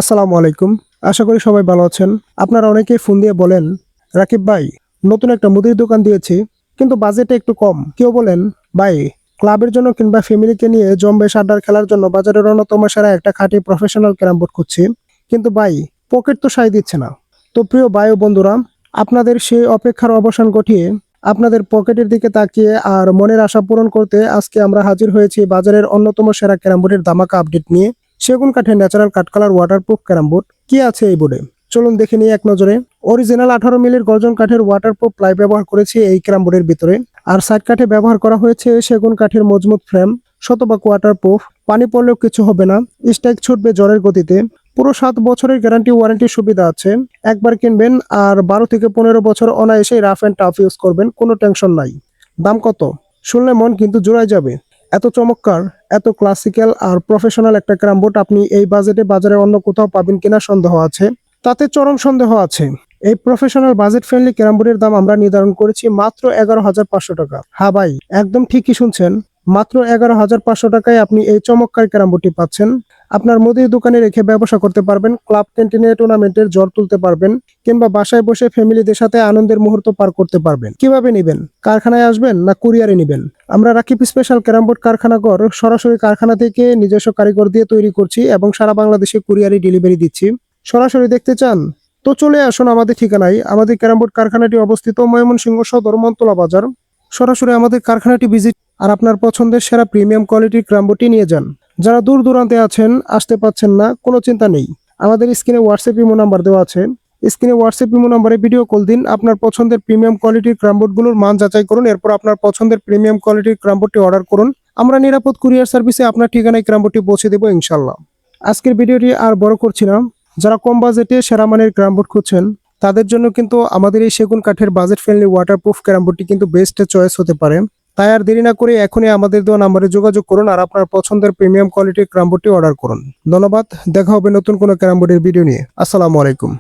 আসসালামু আলাইকুম। আশা করি সবাই ভালো আছেন। আপনারা অনেকেই ফোন দিয়ে বলেন, রাকিব ভাই নতুন একটা মুদির দোকান দিয়েছি, কিন্তু বাজেটটা একটু কম। কেউ বলেন, ভাই ক্লাবের জন্য কিংবা ফ্যামিলিকে নিয়ে জম্বেশ আড্ডার খেলার জন্য বাজারের অন্যতম সেরা একটা খাঁটি প্রফেশনাল ক্যারাম বোর্ড খুঁজছি, কিন্তু ভাই পকেট তো সায় দিচ্ছে না। তো প্রিয় ভাই ও বন্ধুরা, আপনাদের সেই অপেক্ষার অবসান ঘটিয়ে আপনাদের পকেটের দিকে তাকিয়ে আর মনের আশা পূরণ করতে আজকে আমরা হাজির হয়েছি বাজারের অন্যতম সেরা ক্যারাম বোর্ডের ধামাকা আপডেট নিয়ে। সেগুন কাঠের ন্যাচারাল কাঠ কালার ওয়াটারপ্রুফ ক্যারাম বোর্ড কি আছে এই বোর্ডে, চলুন দেখে নিই এক নজরে। অরিজিনাল 18 মিলির গর্জন কাঠের ওয়াটারপ্রুফ প্লাই ব্যবহার করেছি এই ক্যারাম বোর্ডের ভিতরে। আর সাইড কাঠে ব্যবহার করা হয়েছে সেগুন কাঠের মজবুত ফ্রেম, শতভাগ ওয়াটারপ্রুফ, পানি পড়লেও কিছু হবে না, স্ট্রাইক ছুটবে জ্বরের গতিতে। পুরো 7 বছরের গ্যারান্টি ওয়ারেন্টির সুবিধা আছে। একবার কিনবেন আর 12 থেকে 15 বছর অনায়াসে রাফ অ্যান্ড টাফ ইউজ করবেন, কোনো টেনশন নাই। দাম কত শুনলে মন কিন্তু জোড়ায় যাবে। এত চমৎকার, এত ক্লাসিক্যাল আর প্রফেশনাল একটা ক্যারাম বোর্ড আপনি এই বাজেটে বাজারে অন্য কোথাও পাবেন কিনা সন্দেহ আছে, তাতে চরম সন্দেহ আছে। এই প্রফেশনাল বাজেট ফ্রেন্ডলি ক্যারাম বোর্ডের দাম আমরা নির্ধারণ করেছি মাত্র 11,500 টাকা। হ্যাঁ ভাই, একদম ঠিকই শুনছেন, মাত্র 11,500 টাকায় আপনি এই চমৎকার ক্যারাম বোর্ডটি পাচ্ছেন। আপনার মুদির দোকানে রেখে ব্যবসা করতে পারবেন, ক্লাব ক্যান্টিনে টুর্নামেন্টের জ্বর তুলতে পারবেন, কিংবা বাসায় বসে ফ্যামিলিদের সাথে আনন্দের মুহূর্ত পার করতে পারবেন। কিভাবে নেবেন? কারখানায় আসবেন না কুরিয়ারে নেবেন? আমরা রাকিব স্পেশাল ক্যারাম বোর্ড কারখানাঘর সরাসরি কারখানা থেকে নিজস্ব কারিগর দিয়ে তৈরি করছি এবং সারা বাংলাদেশে কুরিয়ারে ডেলিভারি দিচ্ছি। সরাসরি দেখতে চান তো চলে আসুন আমাদের ঠিকানায়। আমাদের ক্যারাম বোর্ড কারখানাটি অবস্থিত ময়মনসিংহ সদর মন্তলা বাজার। সরাসরি আমাদের কারখানাটি ভিজিট আর আপনার পছন্দের সেরা প্রিমিয়াম কোয়ালিটির ক্যারাম বোর্ডটি নিয়ে যান। যারা দূর দূরান্তে আছেন, আসতে পাচ্ছেন না, কোনো চিন্তা নেই। আমাদের স্ক্রিনে হোয়াটসঅ্যাপ ইমো নাম্বার দেওয়া আছে। স্ক্রিনে হোয়াটসঅ্যাপ ইমো নাম্বারে ভিডিও কল দিন, আপনার পছন্দের প্রিমিয়াম কোয়ালিটির ক্যারাম বোর্ডগুলোর মান যাচাই করুন, এরপর আপনার পছন্দের প্রিমিয়াম কোয়ালিটির ক্যারাম বোর্ডটি অর্ডার করুন। আমরা নিরাপদ কুরিয়ার সার্ভিসে আপনার ঠিকানায় ক্যারাম বোর্ডটি পৌঁছে দেবো ইনশাল্লাহ। আজকের ভিডিওটি আর বড় করছি না। যারা কম বাজেটে সেরা মানের ক্যারাম বোর্ড খুঁজছেন, তাদের জন্য কিন্তু আমাদের এই সেগুন কাঠের বাজেট ফ্রেন্ডলি ওয়াটারপ্রুফ ক্যারাম বোর্ডটি কিন্তু বেস্ট চয়েস হতে পারে। তাই আর দেরি না করে এখনই আমাদের দেওয়া নাম্বারে যোগাযোগ করুন আর আপনার পছন্দের প্রিমিয়াম কোয়ালিটির ক্যারাম বোর্ডটি অর্ডার করুন। ধন্যবাদ, দেখা হবে নতুন কোনো ক্যারাম বোর্ডের ভিডিও নিয়ে। আসসালামু আলাইকুম।